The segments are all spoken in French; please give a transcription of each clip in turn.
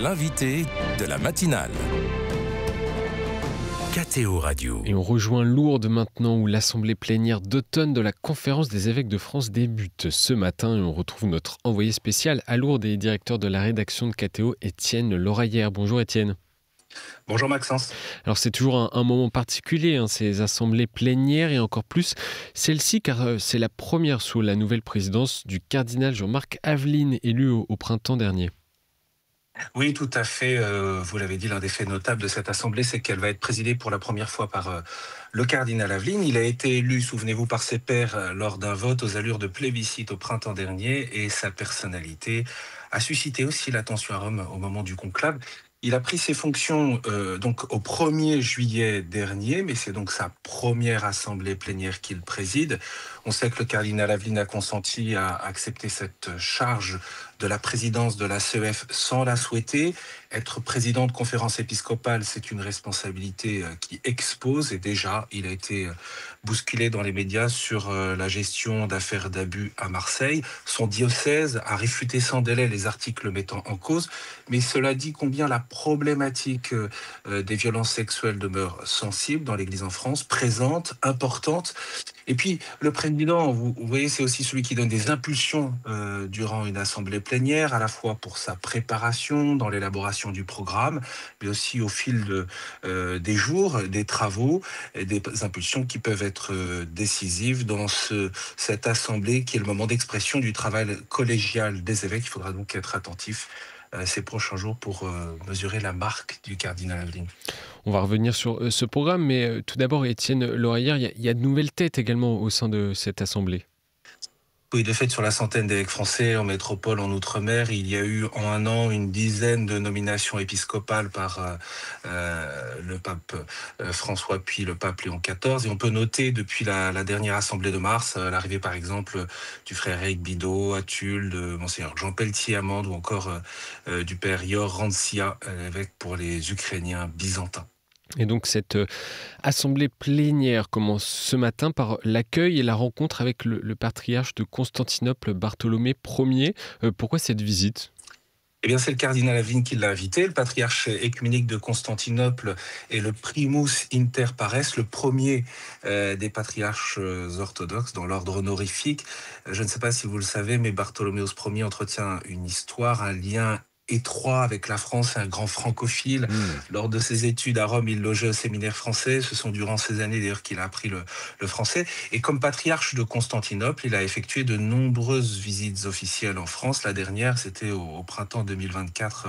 l'invité de la matinale. KTO Radio. Et on rejoint Lourdes maintenant où l'assemblée plénière d'automne de la conférence des évêques de France débute ce matin. Et on retrouve notre envoyé spécial à Lourdes et directeur de la rédaction de KTO, Étienne Loraillère. Bonjour Étienne. Bonjour Maxence. Alors c'est toujours un moment particulier, ces assemblées plénières et encore plus celle-ci car c'est la première sous la nouvelle présidence du cardinal Jean-Marc Aveline élu au printemps dernier. Oui, tout à fait. Vous l'avez dit, l'un des faits notables de cette assemblée, c'est qu'elle va être présidée pour la première fois par le cardinal Aveline. Il a été élu, souvenez-vous, par ses pairs lors d'un vote aux allures de plébiscite au printemps dernier et sa personnalité a suscité aussi l'attention à Rome au moment du conclave. Il a pris ses fonctions donc au 1er juillet dernier, mais c'est donc sa première assemblée plénière qu'il préside. On sait que le cardinal Aveline a consenti à accepter cette charge de la présidence de la CEF sans la souhaiter. Être président de conférence épiscopale, c'est une responsabilité qui expose et déjà, il a été bousculé dans les médias sur la gestion d'affaires d'abus à Marseille. Son diocèse a réfuté sans délai les articles le mettant en cause, mais cela dit combien la problématique des violences sexuelles demeure sensible dans l'Église en France, présente, importante. Et puis, le président, vous voyez, c'est aussi celui qui donne des impulsions durant une assemblée plénière, à la fois pour sa préparation, dans l'élaboration du programme, mais aussi au fil des jours, des travaux, et des impulsions qui peuvent être décisives dans cette assemblée qui est le moment d'expression du travail collégial des évêques. Il faudra donc être attentif ces prochains jours pour mesurer la marque du cardinal Aveline. On va revenir sur ce programme, mais tout d'abord, Étienne Loraillère, il y a de nouvelles têtes également au sein de cette assemblée. Oui, de fait, sur la centaine d'évêques français en métropole, en Outre-mer, il y a eu en un an une dizaine de nominations épiscopales par le pape François puis le pape Léon XIV. Et on peut noter depuis la dernière assemblée de mars, l'arrivée par exemple du frère Éric Bidot à Tulle, de monseigneur Jean Pelletier-Amande ou encore du père Yor Rancia, évêque pour les Ukrainiens byzantins. Et donc cette assemblée plénière commence ce matin par l'accueil et la rencontre avec le patriarche de Constantinople, Bartholomée Ier. Pourquoi cette visite ? Eh bien, c'est le cardinal Aveline qui l'a invité. Le patriarche œcuménique de Constantinople est le primus inter pares, le premier des patriarches orthodoxes dans l'ordre honorifique. Je ne sais pas si vous le savez, mais Bartholoméos Ier entretient une histoire, un lien étroit avec la France, un grand francophile. Lors de ses études à Rome, il logeait au séminaire français. Ce sont durant ces années d'ailleurs qu'il a appris le français. Et comme patriarche de Constantinople, il a effectué de nombreuses visites officielles en France. La dernière, c'était au printemps 2024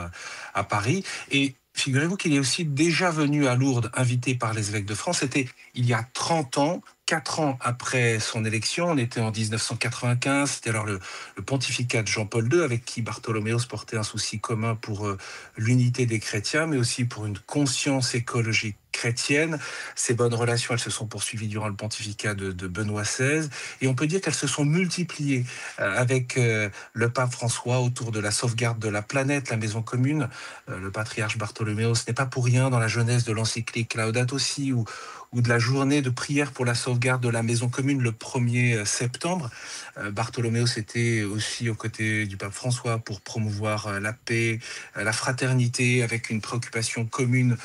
à Paris. Et figurez-vous qu'il est aussi déjà venu à Lourdes, invité par les évêques de France. C'était il y a 30 ans, 4 ans après son élection. On était en 1995. C'était alors le pontificat de Jean-Paul II, avec qui Bartholoméos portait un souci commun pour l'unité des chrétiens, mais aussi pour une conscience écologique chrétienne. Ces bonnes relations, elles se sont poursuivies durant le pontificat de Benoît XVI. Et on peut dire qu'elles se sont multipliées avec le pape François autour de la sauvegarde de la planète, la maison commune. Le patriarche Bartholoméos n'est pas pour rien dans la jeunesse de l'encyclique Laudato Si ou de la journée de prière pour la sauvegarde de la maison commune le 1er septembre. Bartholoméos était aussi aux côtés du pape François pour promouvoir la paix, la fraternité, avec une préoccupation commune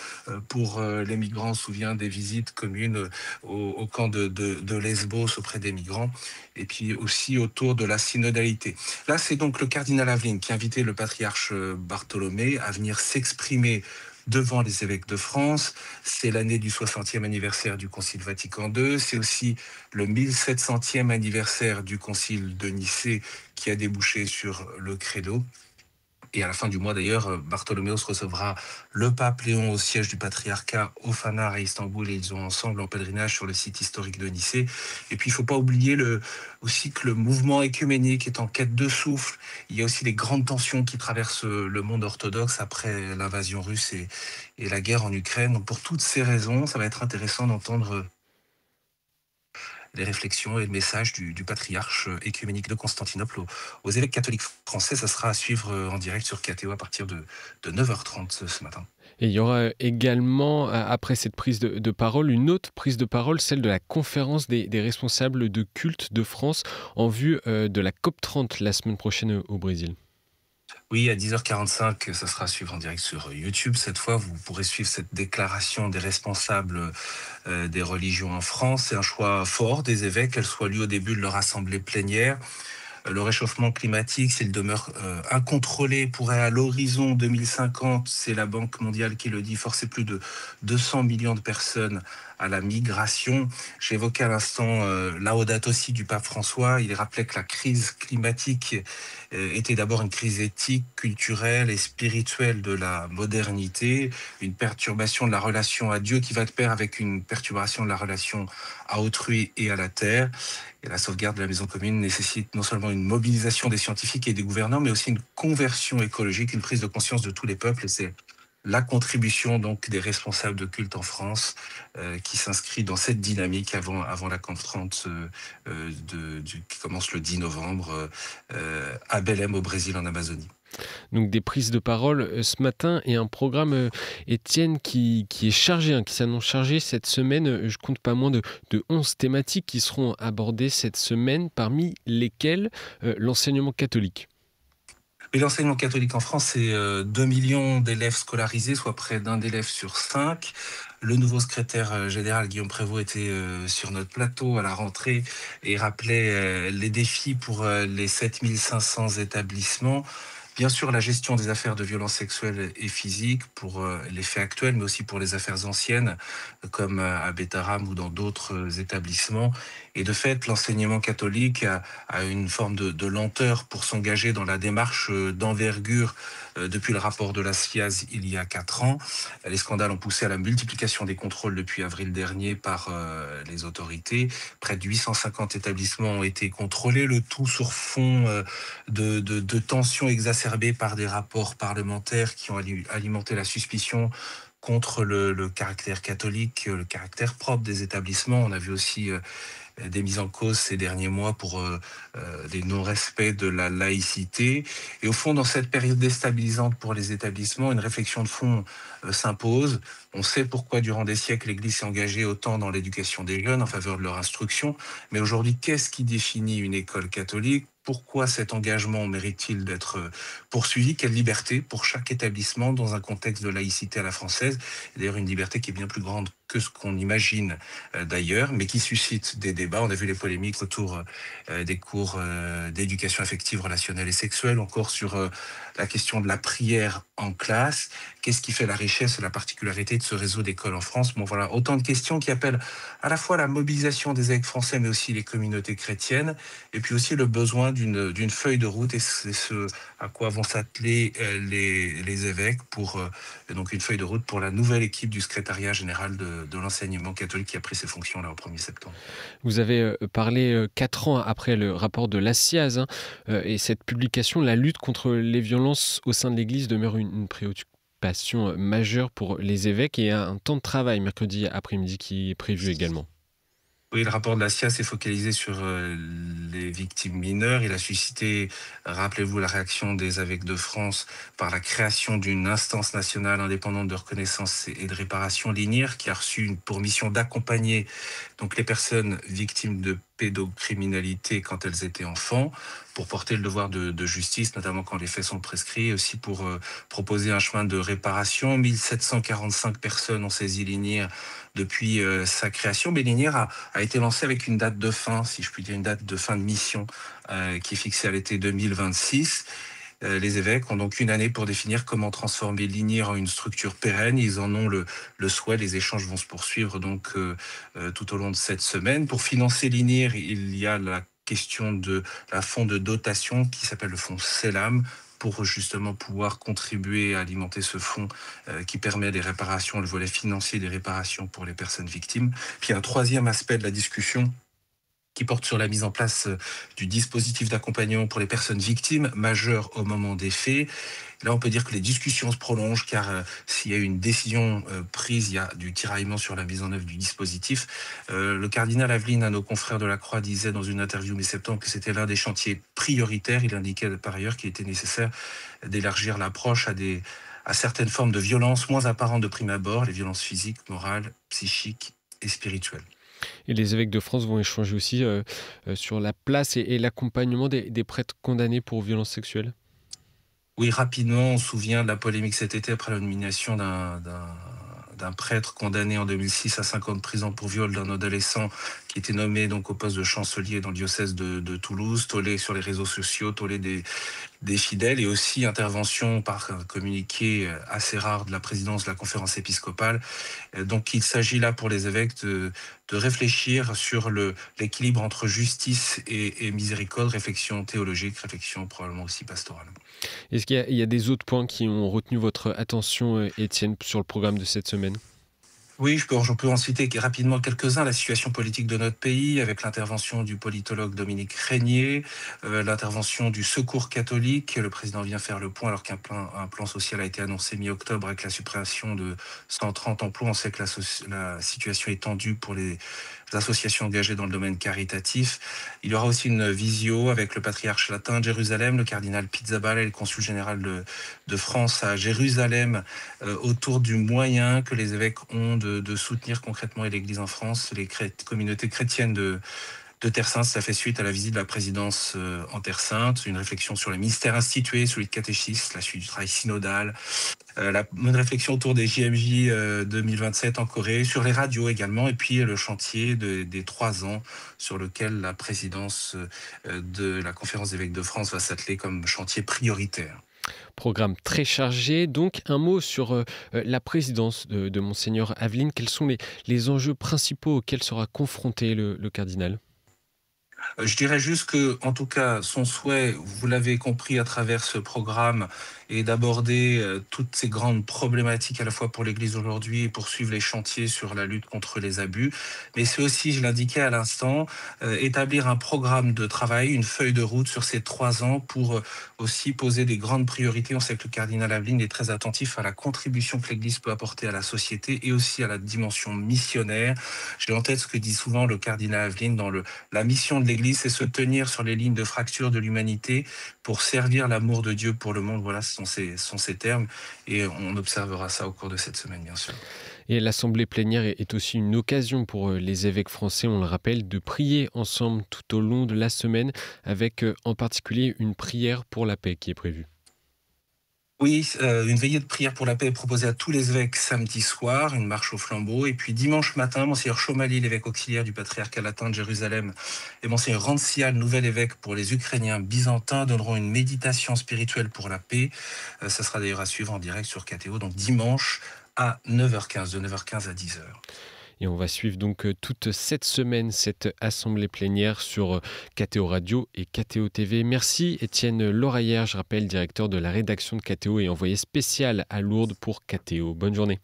pour les migrants. On se souvient des visites communes au camp de Lesbos auprès des migrants, et puis aussi autour de la synodalité. Là, c'est donc le cardinal Aveline qui a invité le patriarche Bartholomée à venir s'exprimer devant les évêques de France. C'est l'année du 60e anniversaire du Concile Vatican II. C'est aussi le 1700e anniversaire du Concile de Nicée qui a débouché sur le Credo. Et à la fin du mois, d'ailleurs, Bartholoméos recevra le pape Léon au siège du patriarcat au Phanar à Istanbul, et ils sont ensemble en pèlerinage sur le site historique de Nicée. Et puis, il ne faut pas oublier aussi que le mouvement œcuménique est en quête de souffle. Il y a aussi les grandes tensions qui traversent le monde orthodoxe après l'invasion russe et la guerre en Ukraine. Donc, pour toutes ces raisons, ça va être intéressant d'entendre les réflexions et le message du patriarche œcuménique de Constantinople aux évêques catholiques français. Ça sera à suivre en direct sur KTO à partir de 9h30 ce matin. Et il y aura également, après cette prise de parole, une autre prise de parole, celle de la conférence des responsables de culte de France en vue de la COP30 la semaine prochaine au Brésil. Oui, à 10h45, ça sera à suivre en direct sur YouTube. Cette fois, vous pourrez suivre cette déclaration des responsables des religions en France. C'est un choix fort des évêques, qu'elle soit lue au début de leur assemblée plénière. Le réchauffement climatique, s'il demeure incontrôlé, pourrait à l'horizon 2050, c'est la Banque mondiale qui le dit, forcer plus de 200 millions de personnes à la migration. J'évoquais à l'instant Laudato aussi du pape François. Il rappelait que la crise climatique était d'abord une crise éthique, culturelle et spirituelle de la modernité, une perturbation de la relation à Dieu qui va de pair avec une perturbation de la relation à autrui et à la terre. Et la sauvegarde de la maison commune nécessite non seulement une mobilisation des scientifiques et des gouvernants, mais aussi une conversion écologique, une prise de conscience de tous les peuples. Et c'est la contribution donc des responsables de culte en France qui s'inscrit dans cette dynamique avant la conférence qui commence le 10 novembre à Belém au Brésil en Amazonie. Donc des prises de parole ce matin et un programme, Étienne, qui est chargé, qui s'annonce chargé cette semaine. Je compte pas moins de 11 thématiques qui seront abordées cette semaine, parmi lesquelles l'enseignement catholique. Et l'enseignement catholique en France, c'est 2 millions d'élèves scolarisés, soit près d'un élève sur 5. Le nouveau secrétaire général, Guillaume Prévost, était sur notre plateau à la rentrée et rappelait les défis pour les 7500 établissements. Bien sûr, la gestion des affaires de violences sexuelles et physiques pour les faits actuels, mais aussi pour les affaires anciennes, comme à Bétaram ou dans d'autres établissements. Et de fait, l'enseignement catholique a une forme de lenteur pour s'engager dans la démarche d'envergure depuis le rapport de la SIAZ il y a 4 ans. Les scandales ont poussé à la multiplication des contrôles depuis avril dernier par les autorités. Près de 850 établissements ont été contrôlés, le tout sur fond de tensions exacerbées par des rapports parlementaires qui ont alimenté la suspicion contre le caractère catholique, le caractère propre des établissements. On a vu aussi des mises en cause ces derniers mois pour des non-respects de la laïcité. Et au fond, dans cette période déstabilisante pour les établissements, une réflexion de fond s'impose. On sait pourquoi, durant des siècles, l'Église s'est engagée autant dans l'éducation des jeunes en faveur de leur instruction. Mais aujourd'hui, qu'est-ce qui définit une école catholique ? Pourquoi cet engagement mérite-t-il d'être poursuivi ? Quelle liberté pour chaque établissement dans un contexte de laïcité à la française ? D'ailleurs, une liberté qui est bien plus grande que ce qu'on imagine d'ailleurs, mais qui suscite des débats. On a vu les polémiques autour des cours d'éducation affective, relationnelle et sexuelle, encore sur la question de la prière en classe. Qu'est-ce qui fait la richesse et la particularité de ce réseau d'écoles en France ? Bon, voilà, autant de questions qui appellent à la fois la mobilisation des évêques français, mais aussi les communautés chrétiennes, et puis aussi le besoin d'une feuille de route, et c'est ce à quoi vont s'atteler les évêques pour donc une feuille de route pour la nouvelle équipe du secrétariat général de l'enseignement catholique qui a pris ses fonctions là au 1er septembre. Vous avez parlé 4 ans après le rapport de la SIAZ, et cette publication, la lutte contre les violences au sein de l'Église demeure une préoccupation majeure pour les évêques, et un temps de travail mercredi après-midi qui est prévu également. Oui, le rapport de la SIA s'est focalisé sur les victimes mineures. Il a suscité, rappelez-vous, la réaction des évêques de France par la création d'une instance nationale indépendante de reconnaissance et de réparation, l'INIR, qui a reçu pour mission d'accompagner donc les personnes victimes de pédocriminalité quand elles étaient enfants, pour porter le devoir de justice, notamment quand les faits sont prescrits, et aussi pour proposer un chemin de réparation. 1745 personnes ont saisi l'INIR depuis sa création. Mais l'INIR a été lancé avec une date de fin, si je puis dire, une date de fin de mission qui est fixée à l'été 2026. Les évêques ont donc une année pour définir comment transformer l'INIR en une structure pérenne. Ils en ont le souhait. Les échanges vont se poursuivre donc tout au long de cette semaine. Pour financer l'INIR, il y a la question de la fonds de dotation qui s'appelle le fonds CELAM, pour justement pouvoir contribuer à alimenter ce fonds qui permet les réparations, le volet financier des réparations pour les personnes victimes. Puis un troisième aspect de la discussion qui porte sur la mise en place du dispositif d'accompagnement pour les personnes victimes majeures au moment des faits. Là, on peut dire que les discussions se prolongent car s'il y a une décision prise, il y a du tiraillement sur la mise en œuvre du dispositif. Le cardinal Aveline, à nos confrères de la Croix, disait dans une interview mi-septembre que c'était l'un des chantiers prioritaires. Il indiquait par ailleurs qu'il était nécessaire d'élargir l'approche à certaines formes de violences moins apparentes de prime abord, les violences physiques, morales, psychiques et spirituelles. Et les évêques de France vont échanger aussi sur la place et l'accompagnement des prêtres condamnés pour violences sexuelles. Oui, rapidement, on se souvient de la polémique cet été après la nomination d'un prêtre condamné en 2006 à 5 ans de prison pour viol d'un adolescent qui était nommé donc au poste de chancelier dans le diocèse de Toulouse, tollé sur les réseaux sociaux, tollé des fidèles, et aussi intervention par un communiqué assez rare de la présidence de la conférence épiscopale. Donc il s'agit là pour les évêques de réfléchir sur l'équilibre entre justice et miséricorde, réflexion théologique, réflexion probablement aussi pastorale. Est-ce qu'il y a des autres points qui ont retenu votre attention, Étienne, sur le programme de cette semaine? Oui, je peux en citer rapidement quelques-uns. La situation politique de notre pays, avec l'intervention du politologue Dominique Régnier, l'intervention du Secours catholique. Le président vient faire le point alors un plan social a été annoncé mi-octobre avec la suppression de 130 emplois. On sait que la situation est tendue pour les associations engagées dans le domaine caritatif. Il y aura aussi une visio avec le patriarche latin de Jérusalem, le cardinal Pizzaballa et le consul général de France à Jérusalem, autour du moyen que les évêques ont de soutenir concrètement l'Église en France, les communautés chrétiennes de Terre Sainte. Ça fait suite à la visite de la présidence en Terre Sainte, une réflexion sur les ministères institués, celui de catéchisme, la suite du travail synodal, une réflexion autour des JMJ 2027 en Corée, sur les radios également, et puis le chantier des 3 ans sur lequel la présidence de la conférence des évêques de France va s'atteler comme chantier prioritaire. Programme très chargé. Donc, un mot sur la présidence de Monseigneur Aveline. Quels sont les enjeux principaux auxquels sera confronté le cardinal? Je dirais juste que, en tout cas, son souhait, vous l'avez compris à travers ce programme, est d'aborder toutes ces grandes problématiques à la fois pour l'Église aujourd'hui et poursuivre les chantiers sur la lutte contre les abus. Mais c'est aussi, je l'indiquais à l'instant, établir un programme de travail, une feuille de route sur ces 3 ans pour aussi poser des grandes priorités. On sait que le cardinal Aveline est très attentif à la contribution que l'Église peut apporter à la société et aussi à la dimension missionnaire. J'ai en tête ce que dit souvent le cardinal Aveline dans la mission de l'Église, c'est se tenir sur les lignes de fracture de l'humanité pour servir l'amour de Dieu pour le monde. Voilà, ce sont ces termes, et on observera ça au cours de cette semaine, bien sûr. Et l'Assemblée plénière est aussi une occasion pour les évêques français, on le rappelle, de prier ensemble tout au long de la semaine, avec en particulier une prière pour la paix qui est prévue. Oui, une veillée de prière pour la paix est proposée à tous les évêques samedi soir, une marche au flambeau. Et puis dimanche matin, Monseigneur Chomali, l'évêque auxiliaire du patriarcat latin de Jérusalem, et Monseigneur Rancial, nouvel évêque pour les Ukrainiens byzantins, donneront une méditation spirituelle pour la paix. Ça sera d'ailleurs à suivre en direct sur KTO, donc dimanche à 9h15, de 9h15 à 10h. Et on va suivre donc toute cette semaine cette assemblée plénière sur KTO Radio et KTO TV. Merci Étienne Loraillère, je rappelle, directeur de la rédaction de KTO et envoyé spécial à Lourdes pour KTO. Bonne journée.